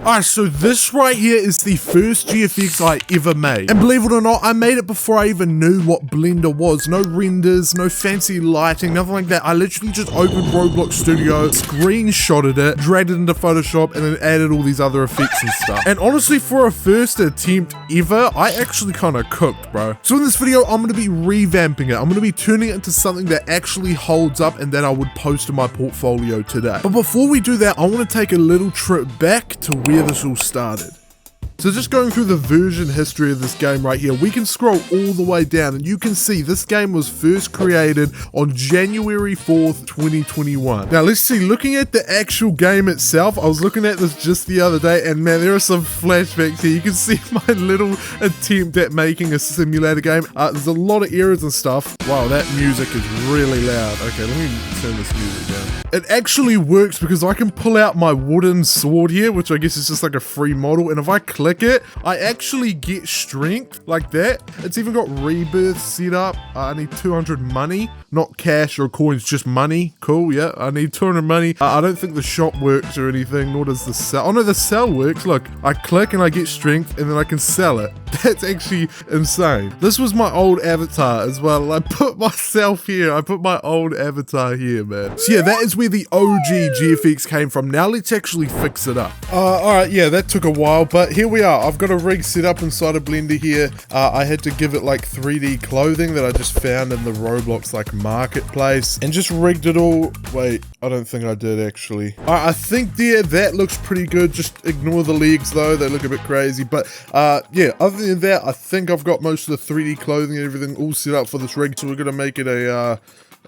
Alright, so this right here is the first GFX I ever made. And believe it or not, I made it before I even knew what Blender was. No renders, no fancy lighting, nothing like that. I literally just opened Roblox Studio, screenshotted it, dragged it into Photoshop, and then added all these other effects and stuff. And honestly, for a first attempt ever, I actually kind of cooked, bro. So in this video, I'm going to be revamping it. I'm going to be turning it into something that actually holds up and that I would post in my portfolio today. But before we do that, I want to take a little trip back to where this all started. So just going through the version history of this game right here, we can scroll all the way down and you can see this game was first created on January 4th, 2021. Now let's see, looking at the actual game itself, I was looking at this just the other day and man, there are some flashbacks here. You can see my little attempt at making a simulator game. There's a lot of errors and stuff. Wow, that music is really loud. Okay, let me turn this music down. It actually works because I can pull out my wooden sword here, which I guess is just like a free model, and if I click it, I actually get strength like that. It's even got rebirth set up. I need 200 money, not cash or coins, just money. Cool, yeah, I need 200 money. I don't think the shop works or anything, nor does the sell. Oh no, the sell works. Look, I click and I get strength and then I can sell it. That's actually insane. This was my old avatar as well. I put myself here. I put my old avatar here, man. So yeah, that is where the OG GFX came from. Now let's actually fix it up. Alright, yeah, that took a while, but here we are. I've got a rig set up inside of Blender here. I had to give it like 3D clothing that I just found in the Roblox like marketplace and just rigged it all. Wait, I don't think I did actually. I think there, that looks pretty good. Just ignore the legs though. They look a bit crazy, but yeah, other than that, I think I've got most of the 3D clothing and everything all set up for this rig. So we're going to make it a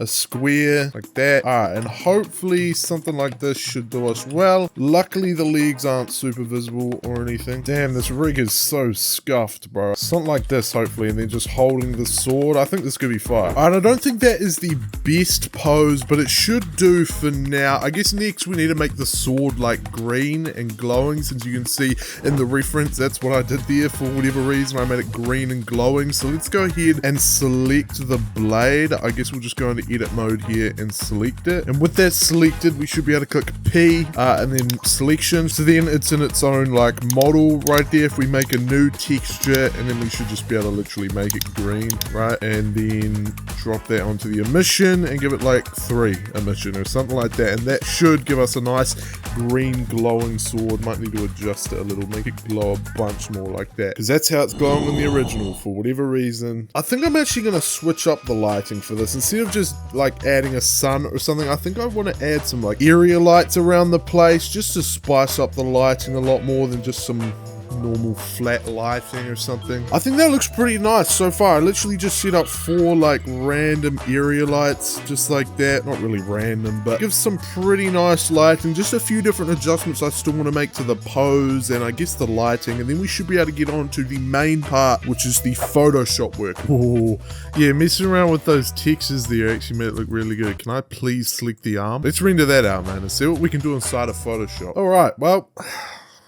square like that. Alright, and hopefully something like this should do us well. Luckily the legs aren't super visible or anything. Damn, this rig is so scuffed, bro. Something like this hopefully, and then just holding the sword. I think this could be fine. Alright, I don't think that is the best pose, but it should do for now. I guess next we need to make the sword like green and glowing, since you can see in the reference that's what I did there. For whatever reason I made it green and glowing. So let's go ahead and select the blade. I guess we'll just go into edit mode here and select it, and with that selected we should be able to click P and then selection, so then it's in its own like model right there. If we make a new texture, and then we should just be able to literally make it green, right, and then drop that onto the emission and give it like 3 emission or something like that, and that should give us a nice green glowing sword. Might need to adjust it a little, make it glow a bunch more like that, because that's how it's glowing in the original for whatever reason. I think I'm actually going to switch up the lighting for this. Instead of just like adding a sun or something, I think I want to add some like area lights around the place just to spice up the lighting a lot more than just some normal flat lighting or something. I think that looks pretty nice so far. I literally just set up 4 like random area lights just like that. Not really random, but gives some pretty nice lighting. Just a few different adjustments I still want to make to the pose and I guess the lighting, and then we should be able to get on to the main part, which is the Photoshop work. Oh yeah, messing around with those textures there actually made it look really good. Can I please select the arm? Let's render that out, man, and see what we can do inside of Photoshop. Alright, well,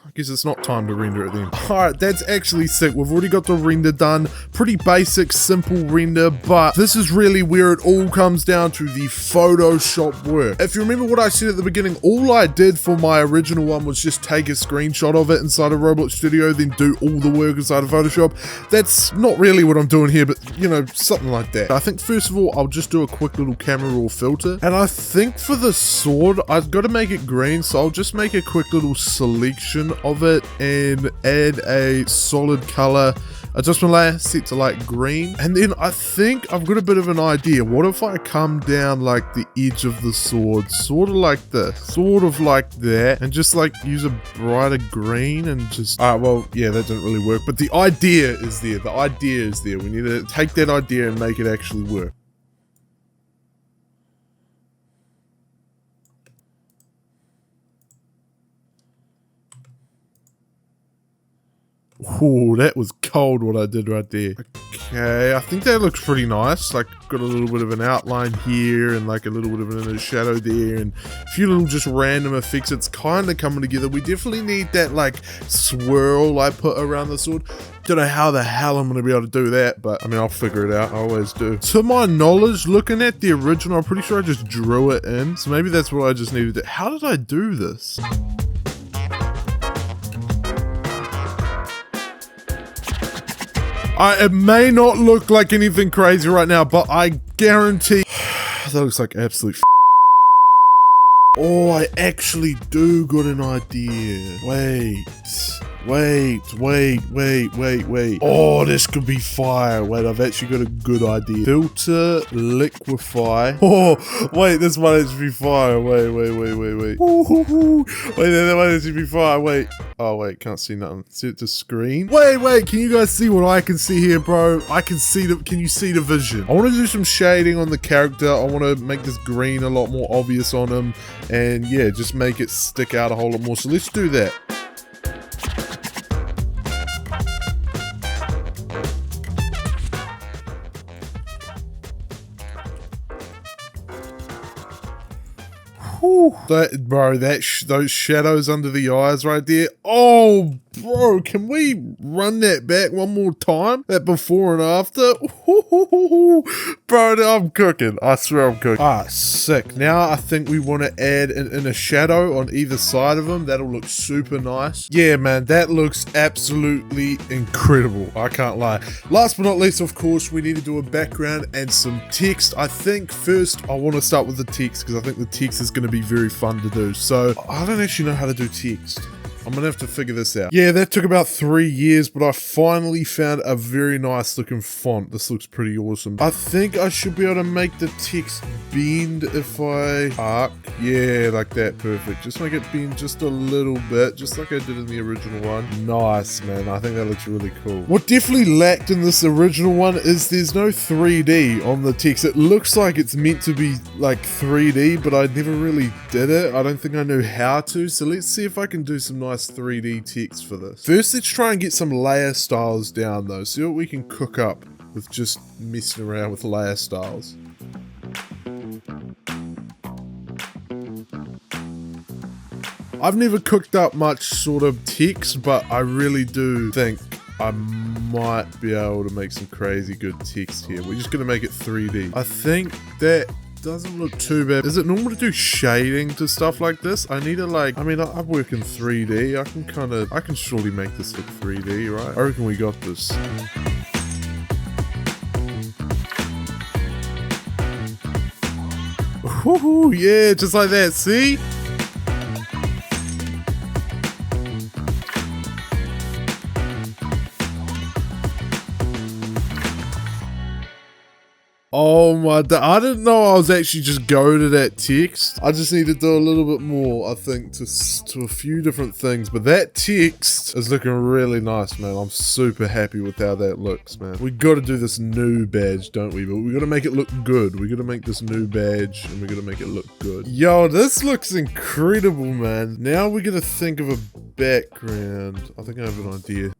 I guess it's not time to render it then. Alright, that's actually sick. We've already got the render done. Pretty basic, simple render, but this is really where it all comes down to the Photoshop work. If you remember what I said at the beginning, all I did for my original one was just take a screenshot of it inside of Roblox Studio, then do all the work inside of Photoshop. That's not really what I'm doing here, but you know, something like that. I think first of all, I'll just do a quick little camera raw filter. And I think for the sword, I've got to make it green, so I'll just make a quick little selection of it and add a solid color adjustment layer set to like green, and then I think I've got a bit of an idea. What if I come down like the edge of the sword, sort of like this, sort of like that, and just like use a brighter green and just well, yeah, that didn't really work, but the idea is there. The idea is there. We need to take that idea and make it actually work. Oh, that was cold what I did right there. Okay, I think that looks pretty nice. Like, got a little bit of an outline here and like a little bit of an inner shadow there and a few little just random effects. It's kind of coming together. We definitely need that like swirl I put around the sword. Don't know how the hell I'm going to be able to do that, but I mean, I'll figure it out. I always do. To my knowledge, looking at the original, I'm pretty sure I just drew it in. So maybe that's what I just needed to do. How did I do this? It may not look like anything crazy right now, but I guarantee that looks like absolute Oh, I actually do got an idea. Wait. Oh, this could be fire. Wait, I've actually got a good idea. Filter, liquefy. Oh, wait, this might actually be fire. Wait. Wait, that might actually be fire. Wait. Oh, wait, can't see nothing. See it to screen? Wait, can you guys see what I can see here, bro? I can see can you see the vision? I want to do some shading on the character. I want to make this green a lot more obvious on him. And yeah, just make it stick out a whole lot more. So let's do that. Those shadows under the eyes right there. Oh, bro, can we run that back one more time? That before and after? Bro, I'm cooking. I swear I'm cooking. Ah, sick. Now I think we want to add an inner shadow on either side of him. That'll look super nice. Yeah, man, that looks absolutely incredible. I can't lie. Last but not least, of course, we need to do a background and some text. I think first I want to start with the text because I think the text is going to be very fun to do. So I don't actually know how to do text. I'm gonna have to figure this out. Yeah, that took about 3 years, but I finally found a very nice looking font. This looks pretty awesome. I think I should be able to make the text bend if I arc. Yeah, like that, perfect. Just make it bend just a little bit, just like I did in the original one. Nice, man. I think that looks really cool. What definitely lacked in this original one is there's no 3D on the text. It looks like it's meant to be like 3D, but I never really did it. I don't think I knew how to, so let's see if I can do some nice 3D text for this. First, let's try and get some layer styles down though. See what we can cook up with just messing around with layer styles. I've never cooked up much sort of text, but I really do think I might be able to make some crazy good text here. We're just gonna make it 3D. I think that doesn't look too bad. Is it normal to do shading to stuff like this? I need to like, I mean, I work in 3D. I can surely make this look 3D, right? I reckon we got this. Ooh, yeah, just like that, see? Oh my, I didn't know I was actually just going to that text. I just need to do a little bit more, I think, to a few different things. But that text is looking really nice, man. I'm super happy with how that looks, man. We got to do this new badge, don't we? But we got to make it look good. We got to make this new badge and we got to make it look good. Yo, this looks incredible, man. Now we're going to think of a background. I think I have an idea.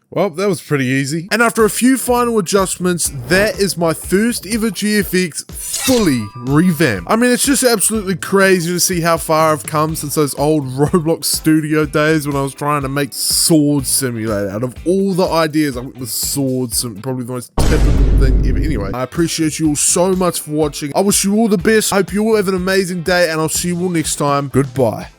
Well, that was pretty easy. And after a few final adjustments, that is my first ever GFX fully revamped. I mean, it's just absolutely crazy to see how far I've come since those old Roblox studio days when I was trying to make Sword Simulator. Out of all the ideas, I went with Swords, probably the most typical thing ever. Anyway, I appreciate you all so much for watching. I wish you all the best. I hope you all have an amazing day, and I'll see you all next time. Goodbye.